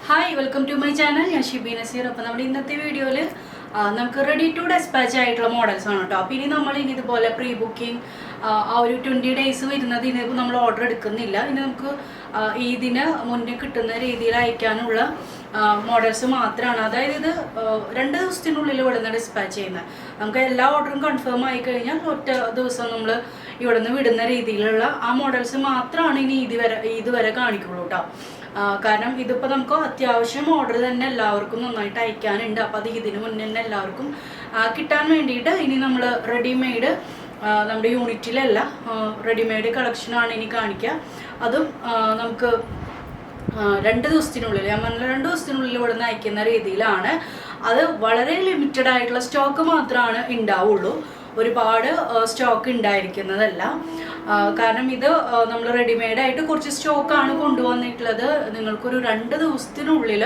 Hi, welcome to my channel. ഞാൻ ഷിബി നസീർ. അപ്പോൾ നമ്മുടെ ഇന്നത്തെ വീഡിയോയിൽ നമുക്ക് റെഡി ടു ഡെസ്പാച്ച് ആയിട്ടുള്ള മോഡൽസ് ആണ് കേട്ടോ. അപ്പോൾ ഇനി നമ്മൾ ഇതുപോലെ പ്രീ ബുക്കിംഗ് ആ ഒരു 20 days വരുന്നത് ഇനി നമ്മൾ ഓർഡർ എടുക്കുന്നില്ല. ഇനി നമുക്ക് ഇതിന് മുന്നേ കിട്ടുന്ന രീതിയിൽ അയക്കാനുള്ള മോഡൽസ് മാത്രമാണ്. അതായത് ഇത് 2 ദിവസത്തിനുള്ളിൽ ഇവിടെ നിന്ന് ഡെസ്പാച്ച് ചെയ്യുന്നത്. നമുക്ക് എല്ലാ ഓർഡറും കൺഫേം ആയി കഴിഞ്ഞാൽ ഒറ്റ ദിവസം നമ്മൾ ഇവിടെ നിന്ന് വിടുന്ന രീതിയിലുള്ള ആ മോഡൽസ് മാത്രമാണ് ഇനി ഇതുവരെ കാണിക്കുള്ളൂ കേട്ടോ. കാരണം ഇതിപ്പോൾ നമുക്ക് അത്യാവശ്യം ഓർഡർ തന്നെ എല്ലാവർക്കും നന്നായിട്ട് അയക്കാനുണ്ട്. അപ്പോൾ അത് ഇതിന് മുന്നേ തന്നെ എല്ലാവർക്കും കിട്ടാൻ വേണ്ടിയിട്ട് ഇനി നമ്മൾ റെഡിമെയ്ഡ് നമ്മുടെ യൂണിറ്റിലല്ല റെഡിമെയ്ഡ് കളക്ഷനാണ് ഇനി കാണിക്കുക. അതും നമുക്ക് 2 ദിവസത്തിനുള്ളിൽ ഞാൻ പറഞ്ഞ 2 ദിവസത്തിനുള്ളിൽ ഇവിടെ നിന്ന് അയക്കുന്ന രീതിയിലാണ്. അത് വളരെ ലിമിറ്റഡ് ആയിട്ടുള്ള സ്റ്റോക്ക് മാത്രമാണ് ഉണ്ടാവുള്ളൂ, ഒരുപാട് സ്റ്റോക്ക് ഉണ്ടായിരിക്കുന്നതല്ല. കാരണം ഇത് നമ്മൾ റെഡിമെയ്ഡായിട്ട് കുറച്ച് സ്റ്റോക്കാണ് കൊണ്ടുവന്നിട്ടുള്ളത്. നിങ്ങൾക്കൊരു 2 ദിവസത്തിനുള്ളിൽ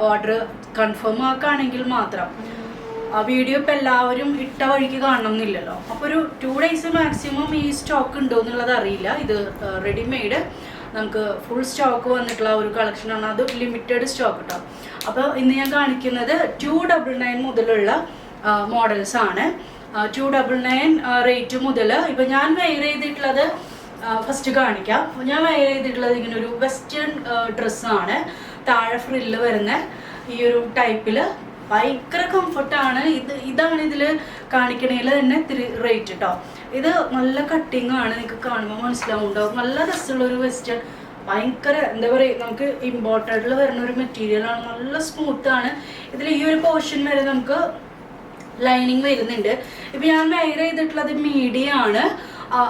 ഓർഡർ കൺഫേം ആക്കുകയാണെങ്കിൽ മാത്രം. വീഡിയോ ഇപ്പോൾ എല്ലാവരും ഇട്ട വഴിക്ക് കാണണം എന്നില്ലല്ലോ. അപ്പോൾ ഒരു 2 days മാക്സിമം ഈ സ്റ്റോക്ക് ഉണ്ടോ എന്നുള്ളത് അറിയില്ല. ഇത് റെഡിമെയ്ഡ് നമുക്ക് ഫുൾ സ്റ്റോക്ക് വന്നിട്ടുള്ള ഒരു കളക്ഷനാണ്, അത് ലിമിറ്റഡ് സ്റ്റോക്ക് കേട്ടോ. അപ്പോൾ ഇന്ന് ഞാൻ കാണിക്കുന്നത് 299 മുതലുള്ള മോഡൽസ് ആണ്. 299 റേറ്റ് മുതൽ ഇപ്പം ഞാൻ വെയർ ചെയ്തിട്ടുള്ളത് ഫസ്റ്റ് കാണിക്കാം. ഞാൻ വെയർ ചെയ്തിട്ടുള്ളത് ഇങ്ങനെ ഒരു വെസ്റ്റേൺ ഡ്രസ്സാണ്, താഴെ ഫ്രില്ല് വരുന്ന ഈ ഒരു ടൈപ്പിൽ. ഭയങ്കര കംഫർട്ടാണ്. ഇതാണ് ഇതിൽ കാണിക്കണേൽ തന്നെ ഇത്തിരി റേറ്റ് കേട്ടോ. ഇത് നല്ല കട്ടിങ് ആണ്, നിങ്ങൾക്ക് കാണുമ്പോൾ മനസ്സിലാവുണ്ടാവും. നല്ല രസമുള്ളൊരു വെസ്റ്റേൺ, ഭയങ്കര എന്താ പറയുക, നമുക്ക് ഇമ്പോർട്ടഡിൽ വരുന്ന ഒരു മെറ്റീരിയലാണ്. നല്ല സ്മൂത്താണ്. ഇതിൽ ഈ ഒരു പോർഷൻ വരെ നമുക്ക് ലൈനിങ് വരുന്നുണ്ട്. ഇപ്പം ഞാൻ വെയർ ചെയ്തിട്ടുള്ളത് മീഡിയം ആണ്.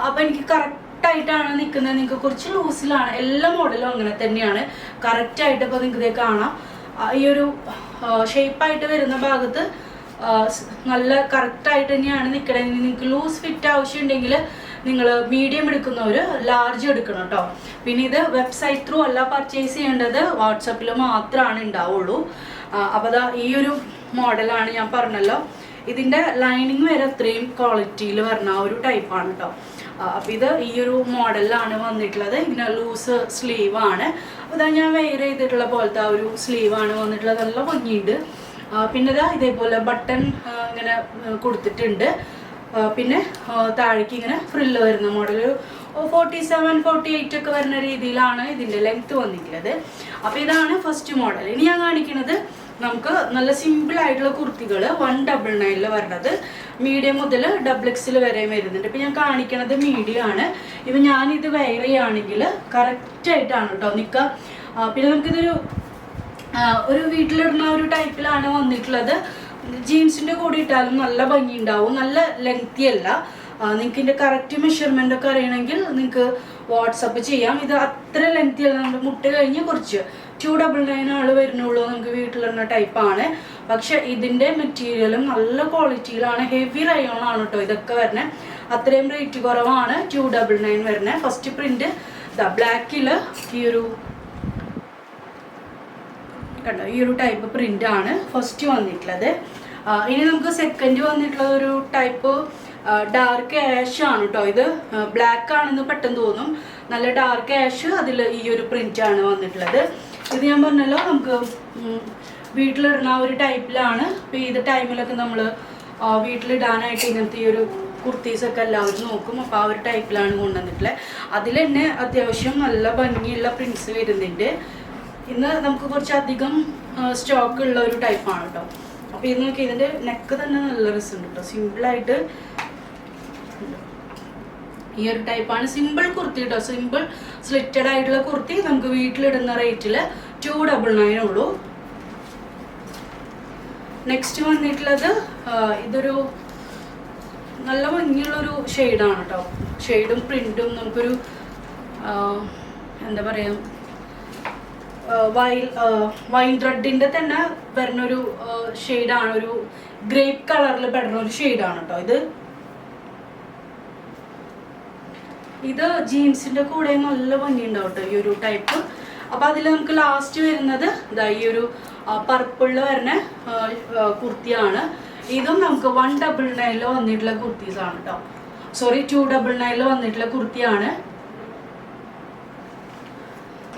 അപ്പം എനിക്ക് കറക്റ്റായിട്ടാണ് നിൽക്കുന്നത്. നിങ്ങൾക്ക് കുറച്ച് ലൂസിലാണ്, എല്ലാ മോഡലും അങ്ങനെ തന്നെയാണ് കറക്റ്റായിട്ട്. ഇപ്പോൾ നിങ്ങൾക്ക് ഇതേ കാണാം, ഈ ഒരു ഷേപ്പായിട്ട് വരുന്ന ഭാഗത്ത് നല്ല കറക്റ്റായിട്ട് തന്നെയാണ് നിൽക്കണത്. നിങ്ങൾക്ക് ലൂസ് ഫിറ്റ് ആവശ്യമുണ്ടെങ്കിൽ നിങ്ങൾ മീഡിയം എടുക്കുന്നവർ ലാർജ് എടുക്കണം കേട്ടോ. പിന്നെ ഇത് വെബ്സൈറ്റ് ത്രൂ അല്ല പർച്ചേസ് ചെയ്യേണ്ടത്, വാട്സപ്പിൽ മാത്രമാണ് ഉണ്ടാവുള്ളൂ. അപ്പോൾ അതാ ഈ ഒരു മോഡലാണ് ഞാൻ പറഞ്ഞല്ലോ. ഇതിൻ്റെ ലൈനിങ് വരെ അത്രയും ക്വാളിറ്റിയിൽ വരുന്ന ഒരു ടൈപ്പാണ് കേട്ടോ. അപ്പോൾ ഇത് ഈ ഒരു മോഡലിലാണ് വന്നിട്ടുള്ളത്. ഇങ്ങനെ ലൂസ് സ്ലീവാണ്. അപ്പോൾ ഞാൻ വെയർ ചെയ്തിട്ടുള്ള പോലത്തെ ആ ഒരു സ്ലീവാണ് വന്നിട്ടുള്ളത്. നല്ല ഭംഗിയുണ്ട്. പിന്നെ ഇതേപോലെ ബട്ടൺ ഇങ്ങനെ കൊടുത്തിട്ടുണ്ട്. പിന്നെ താഴേക്ക് ഇങ്ങനെ ഫ്രില്ല് വരുന്ന മോഡൽ 47-48 ഒക്കെ വരുന്ന രീതിയിലാണ് ഇതിൻ്റെ ലെങ്ത്ത് വന്നിട്ടുള്ളത്. അപ്പോൾ ഇതാണ് ഫസ്റ്റ് മോഡൽ. ഇനി ഞാൻ കാണിക്കുന്നത് നമുക്ക് നല്ല സിമ്പിൾ ആയിട്ടുള്ള കുർത്തികൾ 199 വരുന്നത്. മീഡിയം മുതൽ XXL വരെ വരുന്നുണ്ട്. ഇപ്പം ഞാൻ കാണിക്കണത് മീഡിയം ആണ്. ഇപ്പം ഞാനിത് വെയർ ചെയ്യുകയാണെങ്കിൽ കറക്റ്റായിട്ടാണ് കേട്ടോ നിൽക്കുക. പിന്നെ നമുക്കിതൊരു വീട്ടിലിടുന്ന ഒരു ടൈപ്പിലാണ് വന്നിട്ടുള്ളത്. ജീൻസിൻ്റെ കൂടെ ഇട്ടാലും നല്ല ഭംഗി ഉണ്ടാവും. നല്ല ലെങ്തി അല്ല. നിങ്ങൾക്ക് ഇതിൻ്റെ കറക്റ്റ് മെഷർമെൻ്റ് ഒക്കെ അറിയണമെങ്കിൽ നിങ്ങൾക്ക് വാട്സപ്പ് ചെയ്യാം. ഇത് അത്ര ലെങ്തി അല്ല. നമ്മുടെ മുട്ട കഴിഞ്ഞ് കുറച്ച് 299 വരുന്നുള്ളൂ. നമുക്ക് വീട്ടിലിടുന്ന ടൈപ്പാണ്. പക്ഷെ ഇതിൻ്റെ മെറ്റീരിയലും നല്ല ക്വാളിറ്റിയിലാണ്. ഹെവി റയോൺ ആണ് കേട്ടോ ഇതൊക്കെ വരുന്നത്. അത്രയും റേറ്റ് കുറവാണ് 299 വരുന്നത്. ഫസ്റ്റ് പ്രിൻറ്റ് ബ്ലാക്കിൽ ഈ ഒരു ടൈപ്പ് പ്രിൻ്റാണ് ഫസ്റ്റ് വന്നിട്ടുള്ളത്. ഇനി നമുക്ക് സെക്കൻഡ് വന്നിട്ടുള്ളത് ഒരു ടൈപ്പ് ഡാർക്ക് ആഷ് ആണ് കേട്ടോ. ഇത് ബ്ലാക്ക് ആണെന്ന് പെട്ടെന്ന് തോന്നും. നല്ല ഡാർക്ക് ആഷ്, അതിൽ ഈ ഒരു പ്രിൻ്റാണ് വന്നിട്ടുള്ളത്. ഇത് ഞാൻ പറഞ്ഞല്ലോ നമുക്ക് വീട്ടിലിടുന്ന ഒരു ടൈപ്പിലാണ്. ഇപ്പോൾ ഈ ടൈമിലൊക്കെ നമ്മൾ വീട്ടിലിടാനായിട്ട് ഇങ്ങനത്തെ ഈ ഒരു കുർത്തീസൊക്കെ എല്ലാവരും നോക്കും. അപ്പോൾ ആ ഒരു ടൈപ്പിലാണ് കൊണ്ടുവന്നിട്ടുള്ളത്. അതിൽ തന്നെ അത്യാവശ്യം നല്ല ഭംഗിയുള്ള പ്രിൻസ് വരുന്നുണ്ട്. ഇന്ന് നമുക്ക് കുറച്ചധികം സ്റ്റോക്ക് ഉള്ള ഒരു ടൈപ്പാണ് കേട്ടോ. അപ്പോൾ ഇത് നോക്കി, ഇതിൻ്റെ നെക്ക് തന്നെ നല്ല രസമുണ്ട് കേട്ടോ. സിമ്പിളായിട്ട് ഈ ഒരു ടൈപ്പാണ് സിമ്പിൾ കുർത്തി കേട്ടോ. സിമ്പിൾ സ്ലിറ്റഡ് ആയിട്ടുള്ള കുർത്തി നമുക്ക് വീട്ടിലിടുന്ന റേറ്റിൽ 299 ഉള്ളൂ. നെക്സ്റ്റ് വന്നിട്ടുള്ളത് ഇതൊരു നല്ല ഭംഗിയുള്ളൊരു ഷെയ്ഡാണ് കേട്ടോ. ഷെയ്ഡും പ്രിൻറ്റും നമുക്കൊരു എന്താ പറയുക, വൈൻ റെഡിൻ്റെ തന്നെ വരുന്നൊരു ഷെയ്ഡാണ്. ഒരു ഗ്രേപ്പ് കളറിൽ പെടുന്ന ഒരു ഷെയ്ഡാണ് കേട്ടോ ഇത് ജീൻസിൻ്റെ കൂടെ നല്ല ഭംഗി ഉണ്ടാവും കേട്ടോ ഈ ഒരു ടൈപ്പ്. അപ്പോൾ അതിൽ നമുക്ക് ലാസ്റ്റ് വരുന്നത് ഈ ഒരു പർപ്പിളിൽ വരുന്ന കുർത്തിയാണ്. ഇതും നമുക്ക് 199 വന്നിട്ടുള്ള കുർത്തീസാണ് കേട്ടോ. സോറി 299 വന്നിട്ടുള്ള കുർത്തിയാണ്.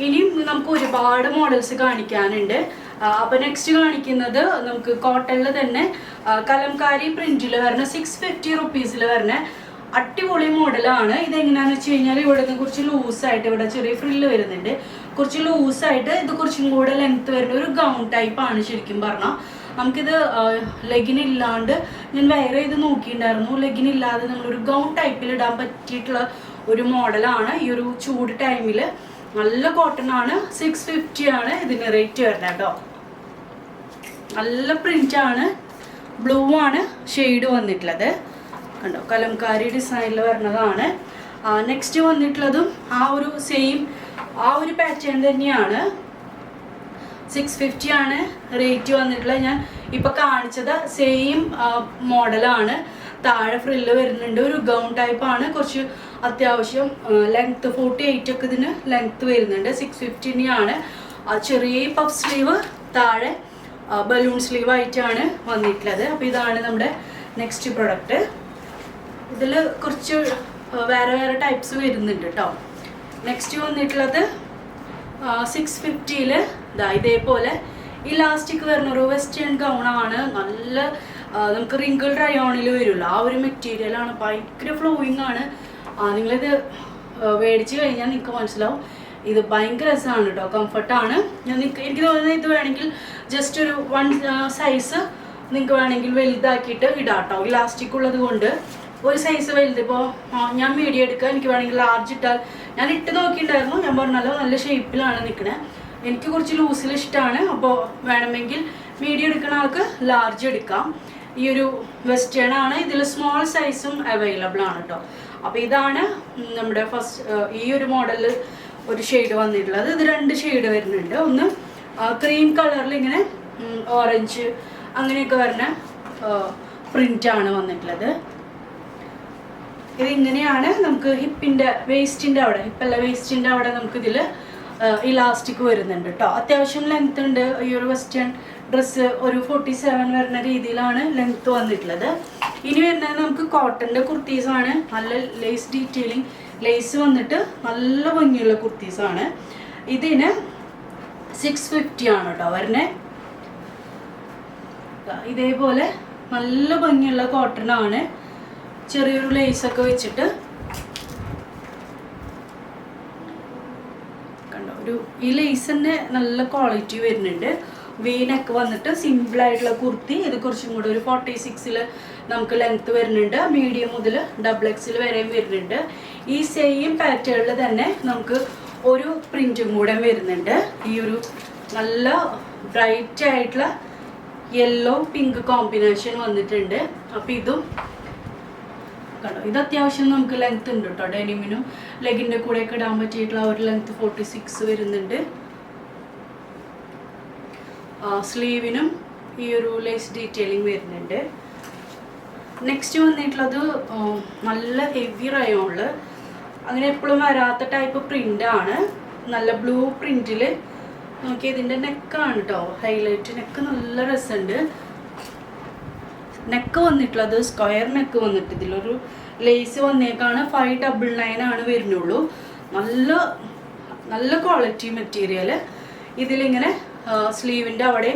ഇനിയും നമുക്ക് ഒരുപാട് മോഡൽസ് കാണിക്കാനുണ്ട്. അപ്പോൾ നെക്സ്റ്റ് കാണിക്കുന്നത് നമുക്ക് കോട്ടണിൽ തന്നെ കലംകാരി പ്രിന്റിൽ വരുന്ന 650 റുപ്പീസിൽ വരുന്ന അടിപൊളി മോഡലാണ്. ഇതെങ്ങനെയാണെന്ന് വെച്ച് കഴിഞ്ഞാൽ ഇവിടെ നിന്ന് കുറച്ച് ലൂസായിട്ട് ഇവിടെ ചെറിയ ഫ്രില്ല് വരുന്നുണ്ട്, കുറച്ച് ലൂസായിട്ട് ഇത് കുറച്ചും കൂടെ ലെങ്ത് വരുന്ന ഒരു ഗൗൺ ടൈപ്പാണ്. ശരിക്കും പറഞ്ഞാൽ നമുക്കിത് ലെഗിനില്ലാണ്ട് ഞാൻ വെയർ ചെയ്ത് നോക്കിയിട്ടുണ്ടായിരുന്നു. ലെഗിനില്ലാതെ നമ്മളൊരു ഗൗൺ ടൈപ്പിൽ ഇടാൻ പറ്റിയിട്ടുള്ള ഒരു മോഡലാണ്. ഈ ഒരു ചൂട് ടൈമിൽ നല്ല കോട്ടൺ ആണ്. 650 ആണ് ഇതിന് റേറ്റ് വരുന്നത് കേട്ടോ. നല്ല പ്രിന്റ് ആണ്, ബ്ലൂ ആണ് ഷെയ്ഡ് വന്നിട്ടുള്ളത് കണ്ടോ, കലംകാരി ഡിസൈനിൽ വരുന്നതാണ്. നെക്സ്റ്റ് വന്നിട്ടുള്ളതും ആ ഒരു സെയിം ആ ഒരു പാറ്റേൺ തന്നെയാണ്. 650 ആണ് റേറ്റ് വന്നിട്ടുള്ളത്. ഞാൻ ഇപ്പൊ കാണിച്ചത് സെയിം മോഡലാണ്. താഴെ ഫ്രില്ല് വരുന്നുണ്ട്, ഒരു ഗൗൺ ടൈപ്പ് ആണ്. കുറച്ച് അത്യാവശ്യം ലെങ്ത് 48 ഒക്കെ ഇതിന് ലെങ്ത് വരുന്നുണ്ട്. 650 ആണ്. ചെറിയ പഫ് സ്ലീവ്, താഴെ ബലൂൺ സ്ലീവ് ആയിട്ടാണ് വന്നിട്ടുള്ളത്. അപ്പോൾ ഇതാണ് നമ്മുടെ നെക്സ്റ്റ് പ്രൊഡക്റ്റ്. ഇതിൽ കുറച്ച് വേറെ വേറെ ടൈപ്സ് വരുന്നുണ്ട് കേട്ടോ. നെക്സ്റ്റ് വന്നിട്ടുള്ളത് 650 ഇതേപോലെ ഇലാസ്റ്റിക് വരുന്നൊരു വെസ്റ്റേൺ ഗൗണാണ്. നല്ല നമുക്ക് റിങ്കിൾ റയോണിൽ വരുമല്ലോ, ആ ഒരു മെറ്റീരിയലാണ്. ഭയങ്കര ഫ്ലോയിങ് ആണ്. നിങ്ങളിത് മേടിച്ച് കഴിഞ്ഞാൽ നിങ്ങൾക്ക് മനസ്സിലാവും ഇത് ഭയങ്കര രസമാണ് കേട്ടോ, കംഫർട്ടാണ്. എനിക്ക് തോന്നുന്നത് ഇത് വേണമെങ്കിൽ ജസ്റ്റ് ഒരു 1 സൈസ് നിങ്ങൾക്ക് വേണമെങ്കിൽ വലുതാക്കിയിട്ട് ഇടാം കേട്ടോ. ഇലാസ്റ്റിക് ഉള്ളത് കൊണ്ട് ഒരു സൈസ് വലുത്. ഇപ്പോൾ ഞാൻ മീഡിയം എടുക്കുക, എനിക്ക് വേണമെങ്കിൽ ലാർജ് ഇട്ടാൽ. ഞാൻ ഇട്ട് നോക്കിയിട്ടുണ്ടായിരുന്നു, ഞാൻ പറഞ്ഞല്ലോ നല്ല ഷേപ്പിലാണ് നിൽക്കണേ. എനിക്ക് കുറച്ച് ലൂസിൽ ഇഷ്ടമാണ്. അപ്പോൾ വേണമെങ്കിൽ മീഡിയം എടുക്കുന്ന ആൾക്ക് ലാർജ് എടുക്കാം. ഈ ഒരു വെസ്റ്റേൺ ആണ്. ഇതിൽ സ്മോൾ സൈസും അവൈലബിൾ ആണ് കേട്ടോ. അപ്പോൾ ഇതാണ് നമ്മുടെ ഫസ്റ്റ് ഈ ഒരു മോഡലിൽ ഒരു ഷെയ്ഡ് വന്നിട്ടുള്ളത്. ഇത് 2 ഷെയ്ഡ് വരുന്നുണ്ട്. ഒന്ന് ക്രീം കളറിൽ ഇങ്ങനെ ഓറഞ്ച് അങ്ങനെയൊക്കെ വരുന്ന പ്രിൻ്റാണ് വന്നിട്ടുള്ളത്. ഇതിങ്ങനെയാണ്. നമുക്ക് ഹിപ്പിൻ്റെ വേസ്റ്റിൻ്റെ അവിടെ, ഹിപ്പല്ല വേസ്റ്റിൻ്റെ അവിടെ നമുക്കിതിൽ ഇലാസ്റ്റിക് വരുന്നുണ്ട് കേട്ടോ. അത്യാവശ്യം ലെങ്ത് ഉണ്ട്. ഈ ഒരു വെസ്റ്റേൺ ഡ്രസ്സ് ഒരു 47 വരുന്ന രീതിയിലാണ് ലെങ്ത് വന്നിട്ടുള്ളത്. ഇനി വരുന്നത് നമുക്ക് കോട്ടൻ്റെ കുർത്തീസാണ്. നല്ല ലേസ് ഡീറ്റെയിലിംഗ്, ലേസ് വന്നിട്ട് നല്ല ഭംഗിയുള്ള കുർത്തീസാണ്. ഇതിന് 650 ആണ് കേട്ടോ വരുന്നത്. ഇതേപോലെ നല്ല ഭംഗിയുള്ള കോട്ടൺ ആണ്. ചെറിയൊരു ലേസൊക്കെ വെച്ചിട്ട് കണ്ടോ, ഒരു ഈ ലേസിന് നല്ല ക്വാളിറ്റി വരുന്നുണ്ട്. വീനൊക്കെ വന്നിട്ട് സിമ്പിളായിട്ടുള്ള കുർത്തി. ഇത് കുറച്ചും കൂടെ ഒരു 46 നമുക്ക് ലെങ്ത് വരുന്നുണ്ട്. മീഡിയം മുതൽ XXL വരെയും വരുന്നുണ്ട്. ഈ സെയിം പാറ്റേണിൽ തന്നെ നമുക്ക് ഒരു പ്രിൻറ്റും കൂടെ വരുന്നുണ്ട്. ഈ ഒരു നല്ല ബ്രൈറ്റ് ആയിട്ടുള്ള യെല്ലോ പിങ്ക് കോമ്പിനേഷൻ വന്നിട്ടുണ്ട്. അപ്പോൾ ഇതും കണ്ടോ, ഇത് അത്യാവശ്യം നമുക്ക് ലെങ്ത് ഉണ്ട് കേട്ടോ. ഡെനിമിനും ലെഗിൻ്റെ കൂടെയൊക്കെ ഇടാൻ പറ്റിയിട്ടുള്ള ഒരു ലെങ്ത് 46 വരുന്നുണ്ട്. സ്ലീവിനും ഈ ഒരു ലേസ് ഡീറ്റെയിലിംഗ് വരുന്നുണ്ട്. നെക്സ്റ്റ് വന്നിട്ടുള്ളത് നല്ല ഹെവി റയോണിൽ അങ്ങനെ എപ്പോഴും വരാത്ത ടൈപ്പ് പ്രിൻ്റാണ്. നല്ല ബ്ലൂ പ്രിൻറ്റിൽ നോക്കി ഇതിൻ്റെ നെക്കാണ് കേട്ടോ ഹൈലൈറ്റ്. നെക്ക് നല്ല രസമുണ്ട്. നെക്ക് വന്നിട്ടുള്ളത് സ്ക്വയർ നെക്ക് വന്നിട്ട് ഇതിലൊരു ലേസ് വന്നേക്കാണ്. 599 ആണ് വരുന്നുള്ളൂ. നല്ല നല്ല ക്വാളിറ്റി മെറ്റീരിയൽ. ഇതിലിങ്ങനെ സ്ലീവിൻ്റെ അവിടെ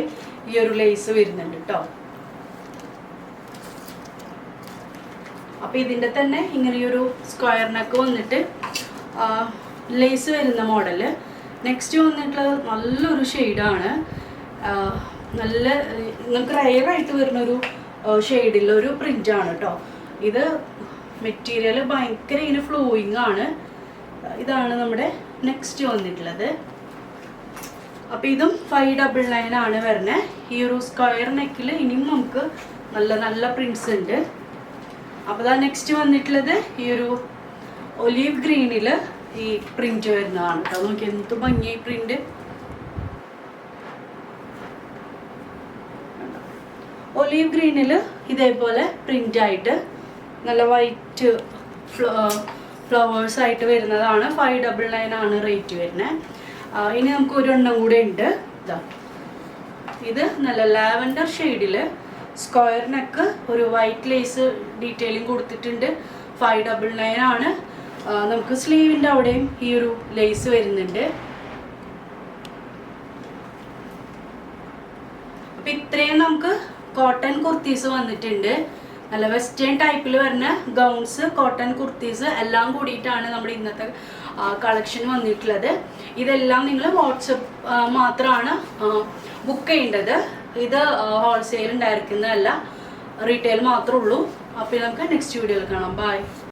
ഈ ഒരു ലേസ് വരുന്നുണ്ട് കേട്ടോ. അപ്പോൾ ഇതിൻ്റെ തന്നെ ഇങ്ങനെയൊരു സ്ക്വയർ നെക്ക് വന്നിട്ട് ലേസ് വരുന്ന മോഡല്. നെക്സ്റ്റ് വന്നിട്ടുള്ളത് നല്ലൊരു ഷെയ്ഡാണ്. നല്ല നമുക്ക് റയറായിട്ട് വരുന്നൊരു ഷെയ്ഡിലൊരു പ്രിൻ്റാണ് കേട്ടോ. ഇത് മെറ്റീരിയൽ ഭയങ്കര ഇങ്ങനെ ഫ്ലോയിങ് ആണ്. ഇതാണ് നമ്മുടെ നെക്സ്റ്റ് വന്നിട്ടുള്ളത്. അപ്പോൾ ഇതും 599 ആണ് വരുന്നത്. ഈ ഒരു സ്ക്വയർ നെക്കിൽ ഇനിയും നമുക്ക് നല്ല നല്ല പ്രിൻറ്റ്സ് ഉണ്ട്. അപ്പോൾ ഇതാ നെക്സ്റ്റ് വന്നിട്ടുള്ളത് ഈ ഒരു ഒലീവ് ഗ്രീനിൽ ഈ പ്രിന്റ് വരുന്നതാണ് കേട്ടോ. നോക്കി എന്ത് ഭംഗി പ്രിന്റ്. ഒലീവ് ഗ്രീനിൽ ഇതേപോലെ പ്രിന്റ് ആയിട്ട് നല്ല വൈറ്റ് ഫ്ലവേഴ്സ് ആയിട്ട് വരുന്നതാണ്. 599 ആണ് റേറ്റ് വരുന്നത്. ഇനി നമുക്ക് ഒരെണ്ണം കൂടെ ഉണ്ട്. ഇതാ ഇത് നല്ല ലാവൻഡർ ഷെയ്ഡിൽ സ്ക്വയർ നെക്ക് ഒരു വൈറ്റ് ലേസ് ഡീറ്റെയിലിംഗ് കൊടുത്തിട്ടുണ്ട്. 599 ആണ്. നമുക്ക് സ്ലീവിൻ്റെ അവിടെയും ഈ ഒരു ലേസ് വരുന്നുണ്ട്. അപ്പം ഇത്രയും നമുക്ക് കോട്ടൺ കുർത്തീസ് വന്നിട്ടുണ്ട്. നല്ല വെസ്റ്റേൺ ടൈപ്പിൽ വരുന്ന ഗൗൺസ്, കോട്ടൺ കുർത്തീസ് എല്ലാം കൂടിയിട്ടാണ് നമ്മുടെ ഇന്നത്തെ കളക്ഷൻ വന്നിട്ടുള്ളത്. ഇതെല്ലാം നിങ്ങൾ വാട്സപ്പ് മാത്രമാണ് ബുക്ക് ചെയ്യേണ്ടത്. ഇത് ഹോൾസെയിൽ ഉണ്ടായിരിക്കുന്നതല്ല, റീറ്റെയിൽ മാത്രമേ ഉള്ളൂ. അപ്പോൾ നമുക്ക് നെക്സ്റ്റ് വീഡിയോയിൽ കാണാം. ബൈ.